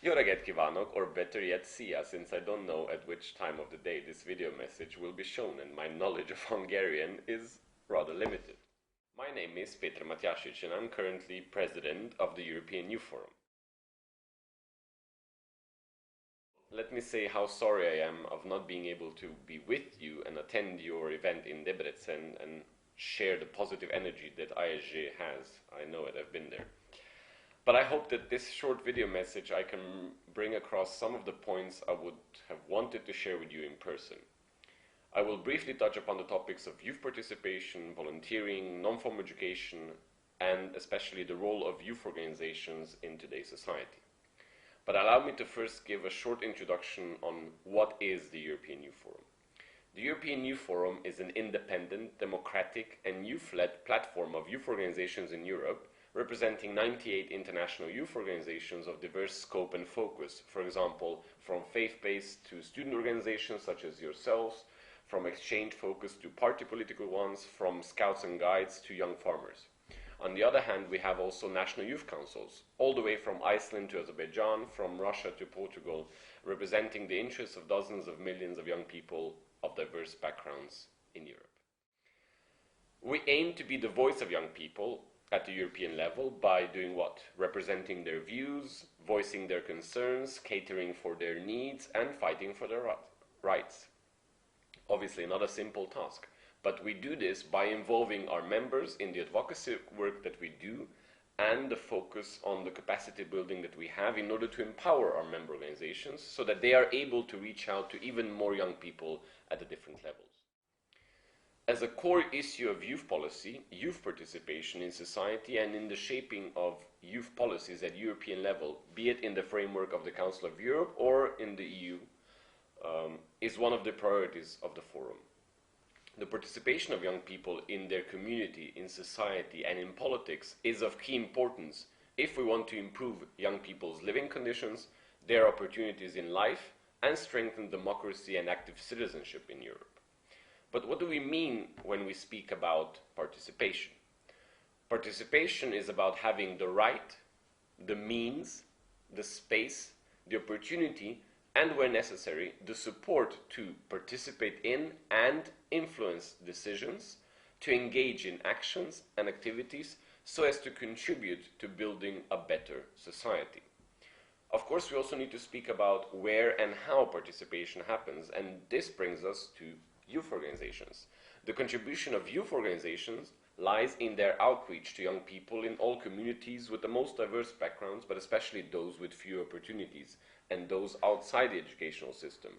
Jóreget kívánok, or better yet, szia, since I don't know at which time of the day this video message will be shown and my knowledge of Hungarian is rather limited. My name is Peter Matjašič and I'm currently president of the European Youth Forum. Let me say how sorry I am of not being able to be with you and attend your event in Debrecen and share the positive energy that YFJ has. I know it, I've been there. But I hope that this short video message I can bring across some of the points I would have wanted to share with you in person. I will briefly touch upon the topics of youth participation, volunteering, non-formal education, and especially the role of youth organizations in today's society. But allow me to first give a short introduction on what is the European Youth Forum. The European Youth Forum is an independent, democratic, and youth-led platform of youth organizations in Europe, representing 98 international youth organizations of diverse scope and focus, for example, from faith-based to student organizations such as yourselves, from exchange-focused to party political ones, from scouts and guides to young farmers. On the other hand, we have also national youth councils, all the way from Iceland to Azerbaijan, from Russia to Portugal, representing the interests of dozens of millions of young people of diverse backgrounds in Europe. We aim to be the voice of young people at the European level by doing what? Representing their views, voicing their concerns, catering for their needs, and fighting for their rights. Obviously not a simple task, but we do this by involving our members in the advocacy work that we do and the focus on the capacity building that we have in order to empower our member organizations so that they are able to reach out to even more young people at the different levels. As a core issue of youth policy, youth participation in society and in the shaping of youth policies at European level, be it in the framework of the Council of Europe or in the EU, is one of the priorities of the Forum. The participation of young people in their community, in society and in politics is of key importance if we want to improve young people's living conditions, their opportunities in life, and strengthen democracy and active citizenship in Europe. But what do we mean when we speak about participation? Participation is about having the right, the means, the space, the opportunity, and where necessary, the support to participate in and influence decisions, to engage in actions and activities so as to contribute to building a better society. Of course, we also need to speak about where and how participation happens, and this brings us to youth organizations. The contribution of youth organizations lies in their outreach to young people in all communities with the most diverse backgrounds, but especially those with few opportunities and those outside the educational system.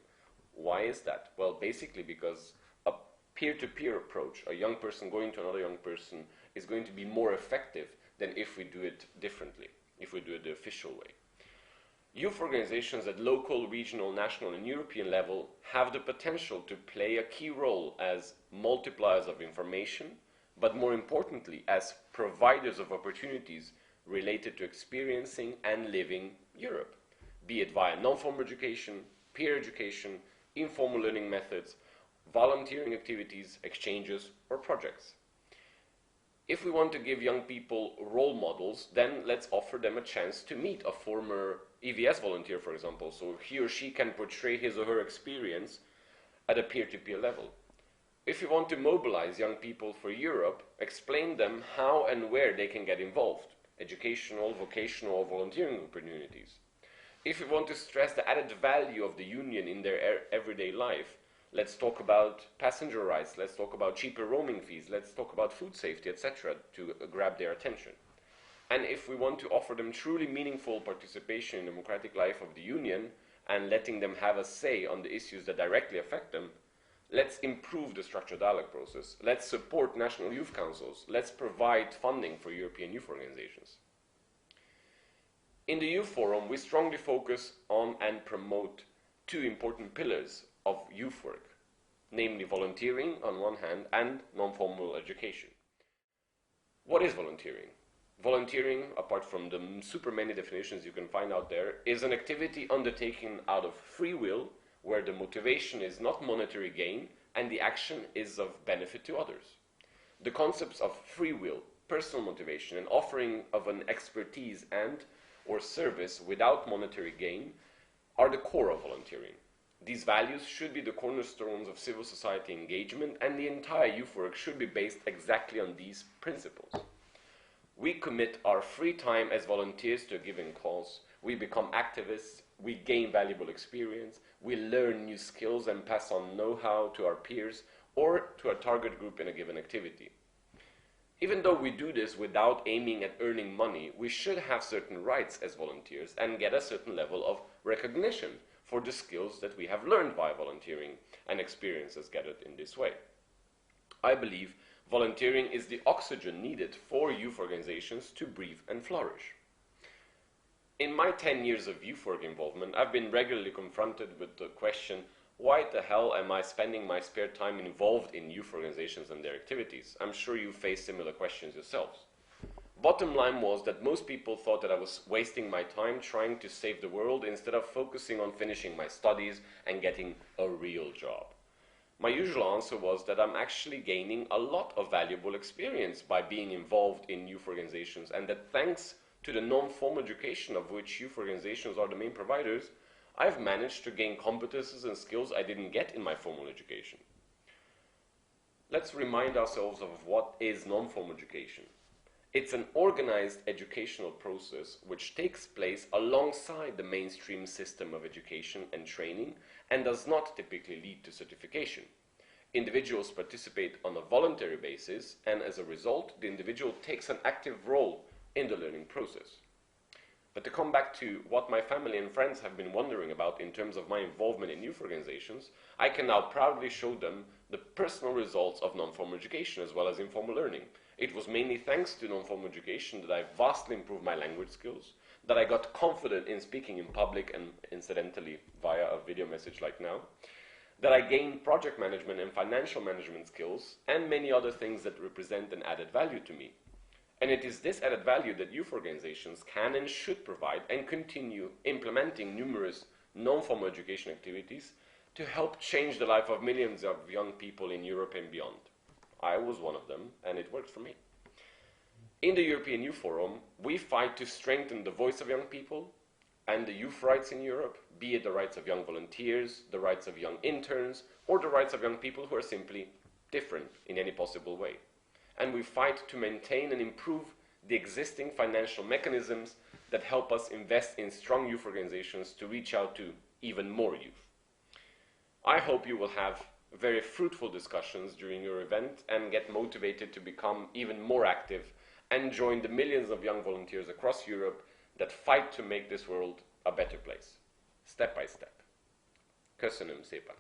Why is that? Well, basically because a peer-to-peer approach, a young person going to another young person, is going to be more effective than if we do it differently, if we do it the official way. Youth organizations at local, regional, national and European level have the potential to play a key role as multipliers of information, but more importantly as providers of opportunities related to experiencing and living Europe, be it via non-formal education, peer education, informal learning methods, volunteering activities, exchanges or projects. If we want to give young people role models, then let's offer them a chance to meet a former EVS volunteer, for example, so he or she can portray his or her experience at a peer-to-peer level. If we want to mobilize young people for Europe, explain them how and where they can get involved, educational, vocational, or volunteering opportunities. If we want to stress the added value of the Union in their everyday life, let's talk about passenger rights, let's talk about cheaper roaming fees, let's talk about food safety, etc. to grab their attention. And if we want to offer them truly meaningful participation in the democratic life of the Union and letting them have a say on the issues that directly affect them, let's improve the structured dialogue process, let's support national youth councils, let's provide funding for European youth organizations. In the Youth Forum, we strongly focus on and promote two important pillars of youth work, namely volunteering on one hand and non-formal education. What is volunteering? Volunteering, apart from the super many definitions you can find out there, is an activity undertaken out of free will where the motivation is not monetary gain and the action is of benefit to others. The concepts of free will, personal motivation and offering of an expertise and or service without monetary gain are the core of volunteering. These values should be the cornerstones of civil society engagement, and the entire youth work should be based exactly on these principles. We commit our free time as volunteers to a given cause, we become activists, we gain valuable experience, we learn new skills and pass on know-how to our peers or to our target group in a given activity. Even though we do this without aiming at earning money, we should have certain rights as volunteers and get a certain level of recognition for the skills that we have learned via volunteering and experiences gathered in this way. I believe volunteering is the oxygen needed for youth organizations to breathe and flourish. In my 10 years of youth work involvement, I've been regularly confronted with the question, why the hell am I spending my spare time involved in youth organizations and their activities? I'm sure you face similar questions yourselves. Bottom line was that most people thought that I was wasting my time trying to save the world instead of focusing on finishing my studies and getting a real job. My usual answer was that I'm actually gaining a lot of valuable experience by being involved in youth organizations, and that thanks to the non-formal education of which youth organizations are the main providers, I've managed to gain competences and skills I didn't get in my formal education. Let's remind ourselves of what is non-formal education. It's an organized educational process which takes place alongside the mainstream system of education and training and does not typically lead to certification. Individuals participate on a voluntary basis, and as a result, the individual takes an active role in the learning process. But to come back to what my family and friends have been wondering about in terms of my involvement in youth organizations, I can now proudly show them the personal results of non-formal education as well as informal learning. It was mainly thanks to non-formal education that I vastly improved my language skills, that I got confident in speaking in public and incidentally via a video message like now, that I gained project management and financial management skills, and many other things that represent an added value to me. And it is this added value that youth organizations can and should provide and continue implementing numerous non-formal education activities to help change the life of millions of young people in Europe and beyond. I was one of them, and it worked for me. In the European Youth Forum, we fight to strengthen the voice of young people and the youth rights in Europe, be it the rights of young volunteers, the rights of young interns, or the rights of young people who are simply different in any possible way. And we fight to maintain and improve the existing financial mechanisms that help us invest in strong youth organizations to reach out to even more youth. I hope you will have very fruitful discussions during your event and get motivated to become even more active and join the millions of young volunteers across Europe that fight to make this world a better place, step by step. Köszönöm szépen.